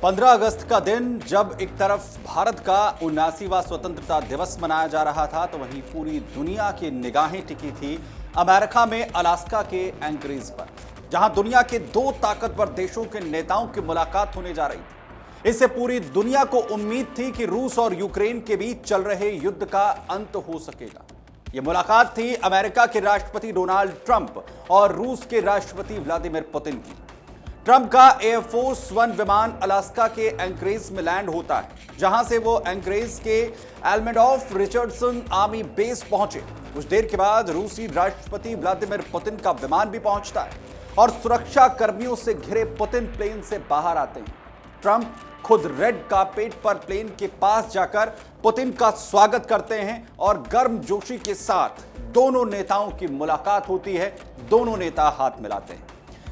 15 अगस्त का दिन जब एक तरफ भारत का 79वां स्वतंत्रता दिवस मनाया जा रहा था, तो वहीं पूरी दुनिया की निगाहें टिकी थी अमेरिका में अलास्का के एंकरेज पर, जहां दुनिया के दो ताकतवर देशों के नेताओं की मुलाकात होने जा रही थी। इससे पूरी दुनिया को उम्मीद थी कि रूस और यूक्रेन के बीच चल रहे युद्ध का अंत हो सकेगा। यह मुलाकात थी अमेरिका के राष्ट्रपति डोनाल्ड ट्रंप और रूस के राष्ट्रपति व्लादिमीर पुतिन की। ट्रंप का एयरफोर्स वन विमान अलास्का के एंकरेज में लैंड होता है, जहां से वो एंकरेज के एल्मेडॉफ रिचर्डसन आर्मी बेस पहुंचे। कुछ देर के बाद रूसी राष्ट्रपति व्लादिमीर पुतिन का विमान भी पहुंचता है और सुरक्षा कर्मियों से घिरे पुतिन प्लेन से बाहर आते हैं। ट्रंप खुद रेड कार्पेट पर प्लेन के पास जाकर पुतिन का स्वागत करते हैं और गर्मजोशी के साथ दोनों नेताओं की मुलाकात होती है। दोनों नेता हाथ मिलाते हैं।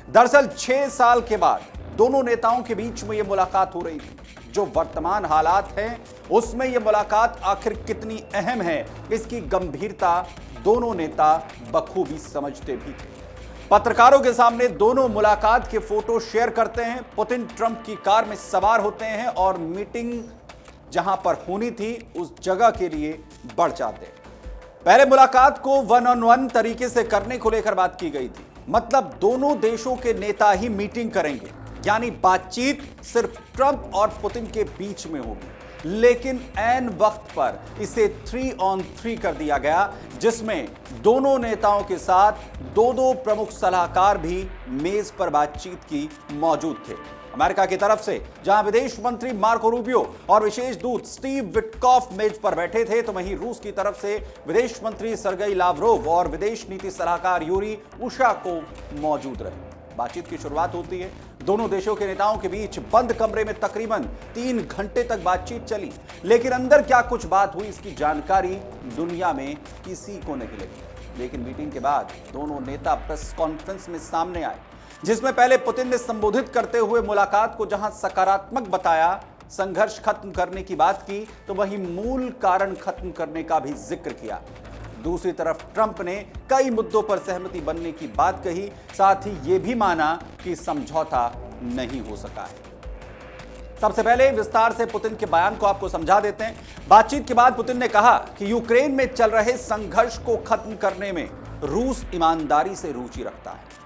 दरअसल 6 साल के बाद दोनों नेताओं के बीच में यह मुलाकात हो रही थी। जो वर्तमान हालात हैं उसमें यह मुलाकात आखिर कितनी अहम है, इसकी गंभीरता दोनों नेता बखूबी समझते भी थे। पत्रकारों के सामने दोनों मुलाकात के फोटो शेयर करते हैं। पुतिन ट्रंप की कार में सवार होते हैं और मीटिंग जहां पर होनी थी उस जगह के लिए बढ़ जाते हैं। पहले मुलाकात को वन ऑन वन तरीके से करने को लेकर बात की गई थी, मतलब दोनों देशों के नेता ही मीटिंग करेंगे, यानी बातचीत सिर्फ ट्रंप और पुतिन के बीच में होगी। लेकिन ऐन वक्त पर इसे 3 on 3 कर दिया गया, जिसमें दोनों नेताओं के साथ दो प्रमुख सलाहकार भी मेज पर बातचीत की मौजूद थे। अमेरिका की तरफ से जहां विदेश मंत्री मार्को रूबियो और विशेष दूत स्टीव विटकॉफ मेज पर बैठे थे, तो वहीं रूस की तरफ से विदेश मंत्री सर्गेई लावरोव और विदेश नीति सलाहकार यूरी उशाकोव मौजूद रहे। बातचीत की शुरुआत होती है। दोनों देशों के नेताओं के बीच बंद कमरे में तकरीबन 3 घंटे तक बातचीत चली, लेकिन अंदर क्या कुछ बात हुई इसकी जानकारी दुनिया में किसी को नहीं लगी। लेकिन मीटिंग के बाद दोनों नेता प्रेस कॉन्फ्रेंस में सामने आए, जिसमें पहले पुतिन ने संबोधित करते हुए मुलाकात को जहां सकारात्मक बताया, संघर्ष खत्म करने की बात की, तो वहीं मूल कारण खत्म करने का भी जिक्र किया। दूसरी तरफ ट्रंप ने कई मुद्दों पर सहमति बनने की बात कही, साथ ही यह भी माना कि समझौता नहीं हो सका है। सबसे पहले विस्तार से पुतिन के बयान को आपको समझा देते हैं। बातचीत के बाद पुतिन ने कहा कि यूक्रेन में चल रहे संघर्ष को खत्म करने में रूस ईमानदारी से रुचि रखता है।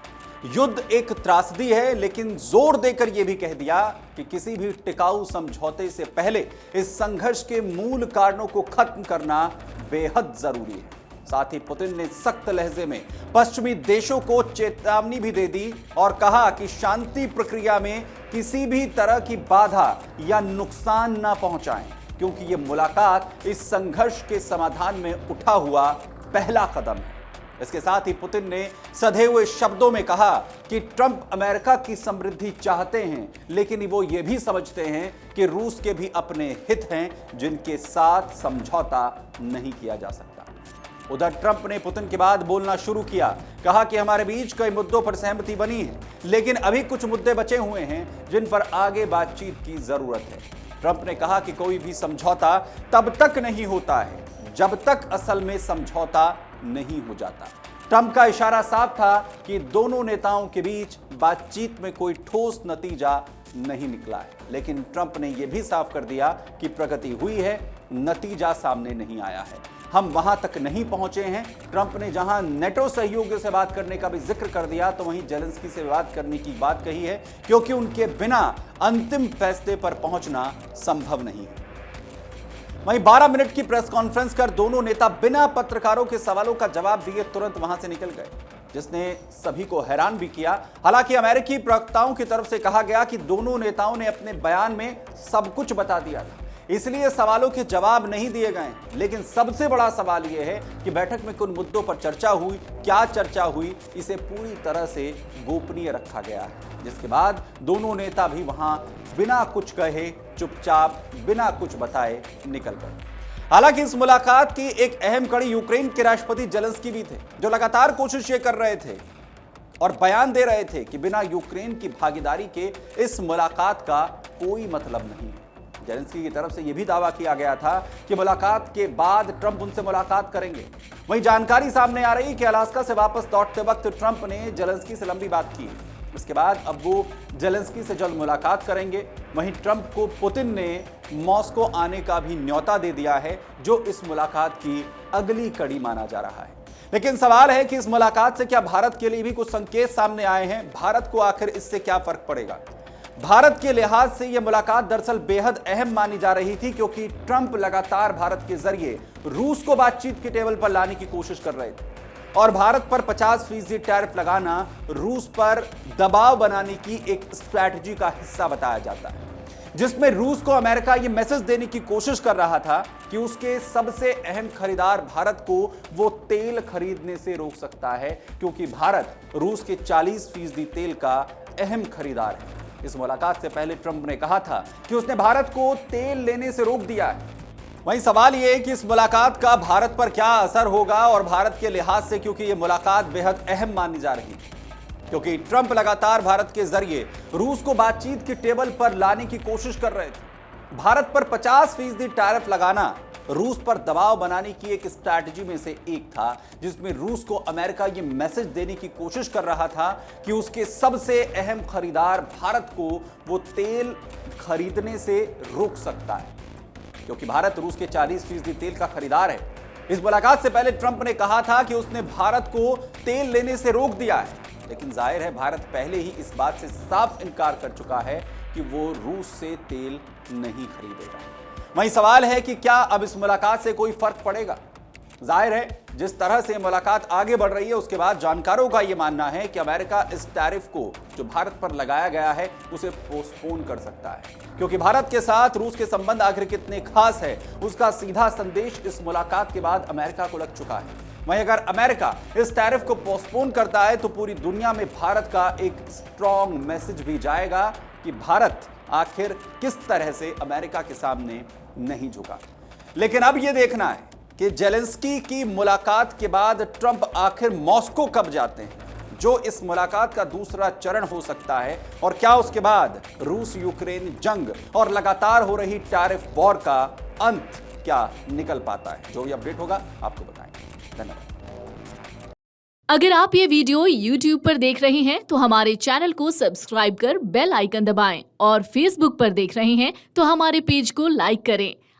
युद्ध एक त्रासदी है, लेकिन जोर देकर यह भी कह दिया कि किसी भी टिकाऊ समझौते से पहले इस संघर्ष के मूल कारणों को खत्म करना बेहद जरूरी है। साथ ही पुतिन ने सख्त लहजे में पश्चिमी देशों को चेतावनी भी दे दी और कहा कि शांति प्रक्रिया में किसी भी तरह की बाधा या नुकसान ना पहुंचाएं, क्योंकि यह मुलाकात इस संघर्ष के समाधान में उठा हुआ पहला कदम है। इसके साथ ही पुतिन ने सधे हुए शब्दों में कहा कि ट्रंप अमेरिका की समृद्धि चाहते हैं, लेकिन वो ये भी समझते हैं कि रूस के भी अपने हित हैं जिनके साथ समझौता नहीं किया जा सकता। उधर ट्रंप ने पुतिन के बाद बोलना शुरू किया, कहा कि हमारे बीच कई मुद्दों पर सहमति बनी है, लेकिन अभी कुछ मुद्दे बचे हुए हैं जिन पर आगे बातचीत की जरूरत है। ट्रंप ने कहा कि कोई भी समझौता तब तक नहीं होता है जब तक असल में समझौता नहीं हो जाता। ट्रंप का इशारा साफ था कि दोनों नेताओं के बीच बातचीत में कोई ठोस नतीजा नहीं निकला है, लेकिन ट्रंप ने यह भी साफ कर दिया कि प्रगति हुई है, नतीजा सामने नहीं आया है, हम वहां तक नहीं पहुंचे हैं। ट्रंप ने जहां नेटो सहयोग से बात करने का भी जिक्र कर दिया, तो वहीं जेलेंस्की से बात करने की बात कही है, क्योंकि उनके बिना अंतिम फैसले पर पहुंचना संभव नहीं है। वहीं 12 मिनट की प्रेस कॉन्फ्रेंस कर दोनों नेता बिना पत्रकारों के सवालों का जवाब दिए तुरंत वहां से निकल गए, जिसने सभी को हैरान भी किया। हालांकि अमेरिकी प्रवक्ताओं की तरफ से कहा गया कि दोनों नेताओं ने अपने बयान में सब कुछ बता दिया था, इसलिए सवालों के जवाब नहीं दिए गए। लेकिन सबसे बड़ा सवाल यह है कि बैठक में किन मुद्दों पर चर्चा हुई, क्या चर्चा हुई, इसे पूरी तरह से गोपनीय रखा गया है, जिसके बाद दोनों नेता भी वहां बिना कुछ कहे, चुपचाप बिना कुछ बताए निकल गए। हालांकि इस मुलाकात की एक अहम कड़ी यूक्रेन के राष्ट्रपति जेलेंस्की भी थे, जो लगातार कोशिश ये कर रहे थे और बयान दे रहे थे कि बिना यूक्रेन की भागीदारी के इस मुलाकात का कोई मतलब नहीं है। जेलेंस्की की तरफ से यह भी दावा किया गया था कि मुलाकात के बाद ट्रंप उनसे मुलाकात करेंगे। वहीं जानकारी सामने आ रही कि अलास्का से वापस लौटते वक्त ट्रंप ने जेलेंस्की से लंबी बात की, इसके बाद अब वो जेलेंस्की से जल्द मुलाकात करेंगे। वहीं ट्रंप को पुतिन ने मॉस्को आने का भी न्योता दे दिया है, जो इस मुलाकात की अगली कड़ी माना जा रहा है। लेकिन सवाल है कि इस मुलाकात से क्या भारत के लिए भी कुछ संकेत सामने आए हैं? भारत को आखिर इससे क्या फर्क पड़ेगा? भारत के लिहाज से यह मुलाकात दरअसल बेहद अहम मानी जा रही थी, क्योंकि ट्रंप लगातार भारत के जरिए रूस को बातचीत के टेबल पर लाने की कोशिश कर रहे थे और भारत पर 50% टैरिफ लगाना रूस पर दबाव बनाने की एक स्ट्रैटेजी का हिस्सा बताया जाता है, जिसमें रूस को अमेरिका ये मैसेज देने की कोशिश कर रहा था कि उसके सबसे अहम खरीदार भारत को वो तेल खरीदने से रोक सकता है, क्योंकि भारत रूस के 40% तेल का अहम खरीदार है। इस मुलाकात से पहले ट्रंप ने कहा था कि उसने भारत को तेल लेने से रोक दिया है। वहीं सवाल यह है कि इस मुलाकात का भारत पर क्या असर होगा और भारत के लिहाज से, क्योंकि यह मुलाकात बेहद अहम मानी जा रही है, क्योंकि ट्रंप लगातार भारत के जरिए रूस को बातचीत के टेबल पर लाने की कोशिश कर रहे थे। भारत पर 50% टैरिफ लगाना रूस पर दबाव बनाने की एक स्ट्रैटेजी में से एक था, जिसमें रूस को अमेरिका ये मैसेज देने की कोशिश कर रहा था कि उसके सबसे अहम खरीदार भारत को वो तेल खरीदने से रोक सकता है, क्योंकि भारत रूस के 40% तेल का खरीदार है। इस मुलाकात से पहले ट्रंप ने कहा था कि उसने भारत को तेल लेने से रोक दिया है, लेकिन जाहिर है भारत पहले ही इस बात से साफ इनकार कर चुका है कि वो रूस से तेल नहीं खरीदेगा। वहीं सवाल है कि क्या अब इस मुलाकात से कोई फर्क पड़ेगा? जाहिर है जिस तरह से मुलाकात आगे बढ़ रही है, उसके बाद जानकारों का यह मानना है कि अमेरिका इस टैरिफ को जो भारत पर लगाया गया है उसे पोस्टपोन कर सकता है, क्योंकि भारत के साथ रूस के संबंध आखिर कितने खास है उसका सीधा संदेश इस मुलाकात के बाद अमेरिका को लग चुका है। वहीं अगर अमेरिका इस टैरिफ को पोस्टपोन करता है तो पूरी दुनिया में भारत का एक स्ट्रॉन्ग मैसेज भी जाएगा कि भारत आखिर किस तरह से अमेरिका के सामने नहीं झुका। लेकिन अब यह देखना है कि जेलेंस्की की मुलाकात के बाद ट्रंप आखिर मॉस्को कब जाते हैं, जो इस मुलाकात का दूसरा चरण हो सकता है, और क्या उसके बाद रूस यूक्रेन जंग और लगातार हो रही टैरिफ वॉर का अंत क्या निकल पाता है। जो भी अपडेट होगा आपको बताएंगे। धन्यवाद। अगर आप ये वीडियो YouTube पर देख रहे हैं तो हमारे चैनल को सब्सक्राइब कर बेल आइकन दबाएं, और Facebook पर देख रहे हैं तो हमारे पेज को लाइक करें।